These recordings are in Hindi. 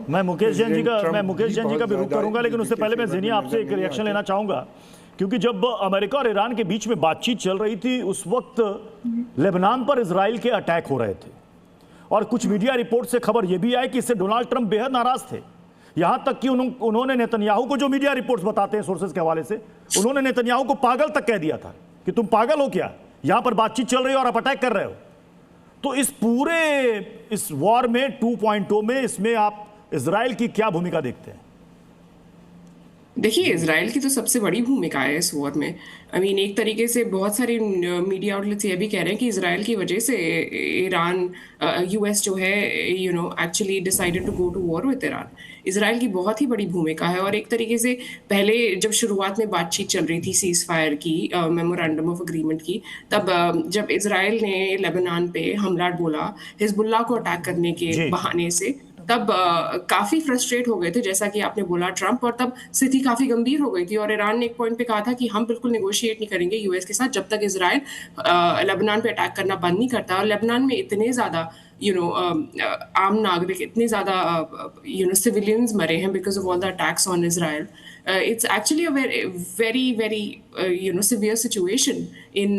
मैं मुकेश जैन जी का भी रुख करूंगा, लेकिन उससे पहले मैं ज़ेनिया आपसे एक रिएक्शन लेना चाहूंगा, क्योंकि जब अमेरिका और ईरान के बीच में बातचीत चल रही थी उस वक्त लेबनान पर इजराइल के अटैक हो रहे थे, और कुछ मीडिया रिपोर्ट से खबर यह भी आई कि इससे डोनाल्ड ट्रंप बेहद नाराज थे। यहां तक कि उन्होंने नेतन्याहू को, जो मीडिया रिपोर्ट्स बताते हैं सोर्सेज के हवाले से, उन्होंने नेतन्याहू को पागल तक कह दिया था कि तुम पागल हो क्या, यहां पर बातचीत चल रही है और आप अटैक कर रहे हो। तो इस पूरे इस वॉर में 2.0 में इसमें आप इजराइल की क्या भूमिका देखते हैं? देखिए, इजराइल की तो सबसे बड़ी भूमिका है इस वॉर में। एक तरीके से बहुत सारे मीडिया आउटलेट्स ये भी कह रहे हैं कि इजराइल की वजह से ईरान, यूएस जो है actually decided to go to war with Iran. Israel की बहुत ही बड़ी भूमिका है, और एक तरीके से पहले जब शुरुआत में बातचीत चल रही थी सीज फायर की, मेमोरेंडम ऑफ अग्रीमेंट की, तब जब इजराइल ने लेबनान पे हमला बोला हिजबुल्लाह को अटैक करने के बहाने से, तब काफी फ्रस्ट्रेट हो गए थे, जैसा कि आपने बोला, ट्रंप, और तब स्थिति काफी गंभीर हो गई थी। और ईरान ने एक पॉइंट पे कहा था कि हम बिल्कुल नेगोशिएट नहीं करेंगे यूएस के साथ जब तक इजराइल लेबनान पे अटैक करना बंद नहीं करता। और लेबनान में इतने ज्यादा आम नागरिक, इतने ज्यादा सिविलियंस मरे हैं because of all the attacks on Israel. It's actually a very severe situation in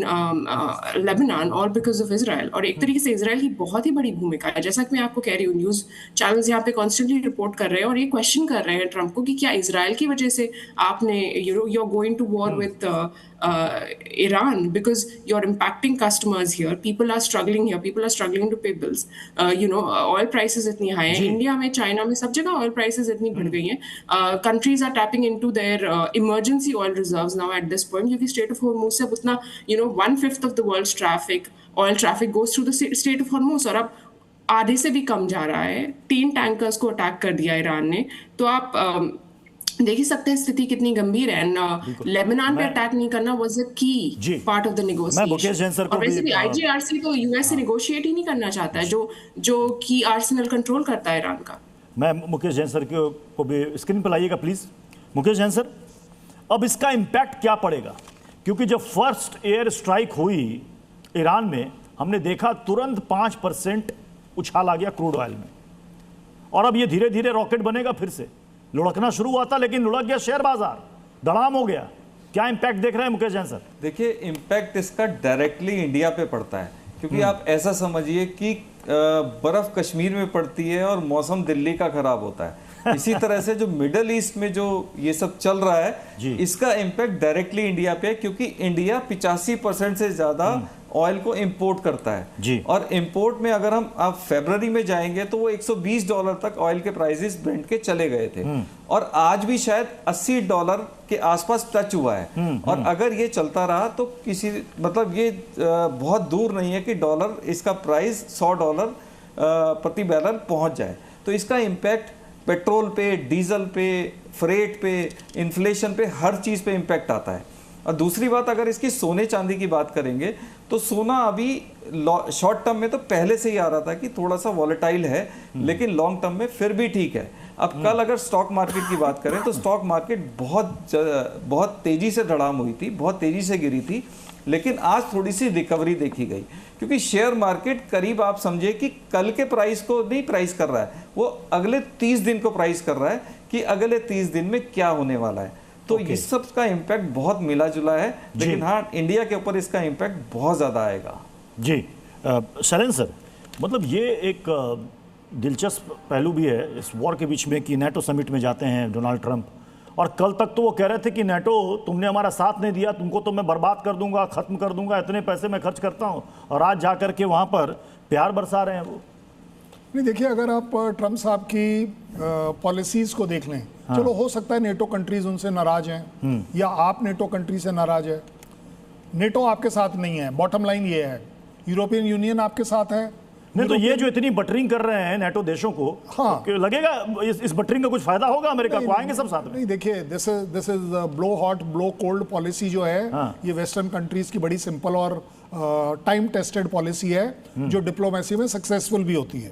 Lebanon, all because of Israel। और एक तरीके से इजराइल की बहुत ही बड़ी भूमिका है, जैसा कि मैं आपको कह रही हूँ, न्यूज चैनल्स यहाँ पे कॉन्स्टेंटली रिपोर्ट कर रहे हैं और ये क्वेश्चन कर रहे हैं ट्रंप को कि क्या इजराइल की वजह से आपने you're going to war with Iran because you're impacting customers here, people are struggling here, people are struggling to pay bills, oil prices इतनी हाई हैं, इंडिया में, चाइना में, सब जगह ऑयल प्राइसेस इतनी बढ़ गई हैं, countries are tapping into their emergency oil reserves now at this point, क्योंकि स्टेट ऑफ हॉर्मोज से अब उतना 1/5 of the world's oil traffic goes through the state of Hormuz, और अब आधे से भी कम जा रहा है। 3 टैंकर्स को अटैक कर दिया ईरान ने। तो आप देख ही सकते हैं स्थिति कितनी गंभीर है। लेबनान पे अटैक नहीं करना वाज अ की पार्ट ऑफ द नेगोशिएशन। और वैसे भी आईजीआरसी तो यूएस से नेगोशिएट ही नहीं करना चाहता है, जो की आर्सेनल कंट्रोल करता है ईरान का। मैं मुकेश जैन सर को भी स्क्रीन पर लाइएगा प्लीज। मुकेश जैन सर, अब इसका इम्पैक्ट क्या पड़ेगा? क्योंकि जब फर्स्ट एयर स्ट्राइक हुई ईरान में, हमने देखा तुरंत 5% उछाल आ गया क्रूड ऑयल में, और अब ये धीरे धीरे रॉकेट बनेगा, फिर से लुढ़कना शुरू हुआ था, लेकिन लुढ़क गया शेयर बाजार, धड़ाम हो गया। क्या इम्पैक्ट देख रहे हैं मुकेश जैन सर? देखिए, इम्पैक्ट इसका डायरेक्टली इंडिया पे पड़ता है, क्योंकि आप ऐसा समझिए कि बर्फ कश्मीर में पड़ती है और मौसम दिल्ली का खराब होता है। इसी तरह से जो मिडल ईस्ट में जो ये सब चल रहा है, इसका इम्पैक्ट डायरेक्टली इंडिया पे है, क्योंकि इंडिया 85% से ज्यादा ऑयल को इंपोर्ट करता है। और इंपोर्ट में अगर आप फरवरी में जाएंगे तो वो $120 तक ऑयल के प्राइसेस ब्रेंट के चले गए थे, और आज भी शायद $80 के आसपास टच हुआ है। और अगर ये चलता रहा तो ये बहुत दूर नहीं है कि इसका प्राइस $100 प्रति बैरल पहुंच जाए। तो इसका इम्पैक्ट पेट्रोल पे, डीजल पे, फ्रेट पे, इन्फ्लेशन पे, हर चीज पे इम्पैक्ट आता है। और दूसरी बात, अगर इसकी सोने चांदी की बात करेंगे तो सोना अभी शॉर्ट टर्म में तो पहले से ही आ रहा था कि थोड़ा सा वॉलेटाइल है, लेकिन लॉन्ग टर्म में फिर भी ठीक है। अब कल अगर स्टॉक मार्केट की बात करें तो स्टॉक मार्केट बहुत तेजी से धड़ाम हुई थी, बहुत तेजी से गिरी थी, लेकिन आज थोड़ी सी रिकवरी देखी गई, क्योंकि शेयर मार्केट करीब आप समझे कि कल के प्राइस को नहीं प्राइस कर रहा है, वो अगले 30 दिन को प्राइस कर रहा है कि अगले 30 दिन में क्या होने वाला है। तो इस सब का इम्पैक्ट बहुत मिला जुला है, लेकिन हाँ, इंडिया के ऊपर इसका इम्पैक्ट बहुत ज्यादा आएगा। जी शैलेंद्र सर, मतलब ये एक दिलचस्प पहलू भी है इस वॉर के बीच में कि नेटो समिट में जाते हैं डोनाल्ड ट्रंप, और कल तक तो वो कह रहे थे कि नेटो, तुमने हमारा साथ नहीं दिया, तुमको तो मैं बर्बाद कर दूंगा, खत्म कर दूंगा, इतने पैसे मैं खर्च करता हूं, और आज जा करके वहां पर प्यार बरसा रहे हैं वो। नहीं, देखिए, अगर आप ट्रंप साहब की पॉलिसीज को देख लें, चलो हो सकता है नेटो कंट्रीज उनसे नाराज हैं, या आप नेटो कंट्री से नाराज है। नेटो आपके साथ नहीं है, बॉटम लाइन ये है। यूरोपियन यूनियन आपके साथ है। नहीं तो ये जो इतनी बटरिंग कर रहे हैं नेटो देशों को, तो लगेगा इस बटरिंग का कुछ फायदा होगा अमेरिका को? आएंगे सब साथ में? नहीं, देखिए, this is blow hot blow cold policy जो है, ये वेस्टर्न कंट्रीज की बड़ी सिंपल और टाइम टेस्टेड पॉलिसी है, जो डिप्लोमेसी में सक्सेसफुल भी होती है।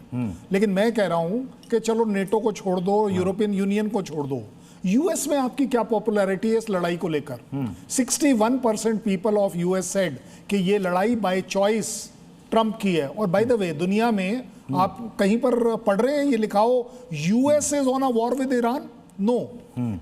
लेकिन मैं कह रहा हूं कि चलो नेटो को छोड़ दो, यूरोपियन यूनियन को छोड़ दो, यूएस में आपकी क्या पॉपुलैरिटी है इस लड़ाई को लेकर? 61% पीपल ऑफ यूएस सेड कि ये लड़ाई बाय चॉइस ट्रंप की है। और बाय द वे, दुनिया में आप कहीं पर पढ़ रहे हैं ये लिखा हो US is on a war with Iran? No,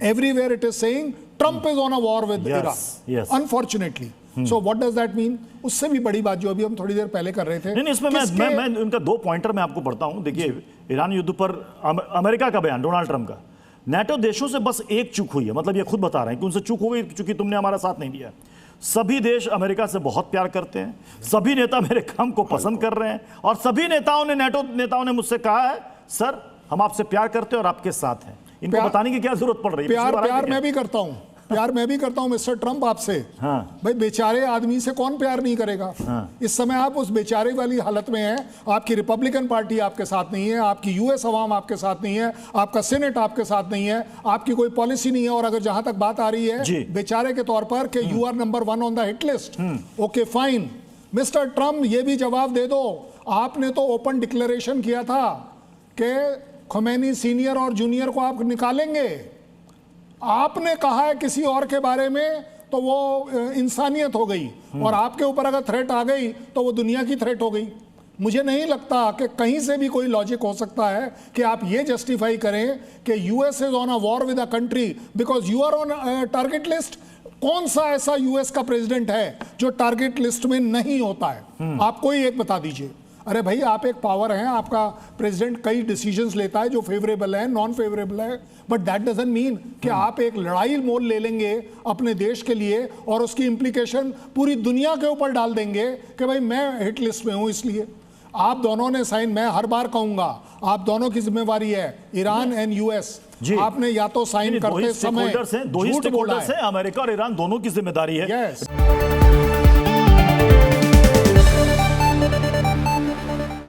everywhere it is saying Trump is on a war with Iran, unfortunately. So what does that mean? उससे भी बड़ी बात जो अभी हम थोड़ी देर पहले कर रहे थे, नहीं, इसमें मैं उनका 2 पॉइंटर मैं आपको पढ़ता हूं। देखिए, ईरान युद्ध पर अमेरिका का बयान, डोनाल्ड ट्रंप का, नाटो देशों से बस एक चूक हुई है, मतलब ये खुद बता रहे हैं कि उनसे चूक हो गई क्योंकि तुमने हमारा साथ नहीं दिया। सभी देश अमेरिका से बहुत प्यार करते हैं, सभी नेता मेरे काम को पसंद कर रहे हैं, और सभी नेताओं ने, नाटो नेताओं ने मुझसे कहा है सर हम आपसे प्यार करते हैं और आपके साथ हैं। इनको बताने की क्या जरूरत पड़ रही है? प्यार मैं भी करता हूं, प्यार मैं भी करता हूं मिस्टर ट्रंप आपसे। हाँ। भाई बेचारे आदमी से कौन प्यार नहीं करेगा? हाँ। इस समय आप उस बेचारे वाली हालत में हैं, आपकी रिपब्लिकन पार्टी आपके साथ नहीं है, आपकी यूएस अवाम आपके साथ नहीं है, आपका सीनेट आपके साथ नहीं है, आपकी कोई पॉलिसी नहीं है, और अगर जहां तक बात आ रही है बेचारे के तौर पर कि you are number 1 on the hit list, okay fine. Mister Trump ये भी जवाब दे दो, आपने तो ओपन डिक्लेरेशन किया था कि खुमैनी सीनियर और जूनियर को आप निकालेंगे। आपने कहा है किसी और के बारे में तो वो इंसानियत हो गई, और आपके ऊपर अगर थ्रेट आ गई तो वो दुनिया की थ्रेट हो गई। मुझे नहीं लगता कि कहीं से भी कोई लॉजिक हो सकता है कि आप ये जस्टिफाई करें कि US is on a war with a country because you are on target list. कौन सा ऐसा यूएस का प्रेसिडेंट है जो टारगेट लिस्ट में नहीं होता है? आप कोई एक बता दीजिए। अरे भाई, आप एक पावर हैं, आपका प्रेसिडेंट कई डिसीजंस लेता है जो फेवरेबल है, नॉन फेवरेबल है, बट दैट डजंट मीन कि आप एक लड़ाई मोल ले लेंगे अपने देश के लिए और उसकी इंप्लीकेशन पूरी दुनिया के ऊपर डाल देंगे कि भाई मैं हिट लिस्ट में हूं। इसलिए आप दोनों ने साइन, मैं हर बार कहूंगा आप दोनों की जिम्मेवारी है, ईरान एंड यूएस। आपने या तो साइन करते समय दो ही स्टेकहोल्डर्स हैं, अमेरिका और ईरान दोनों की जिम्मेदारी है। यस।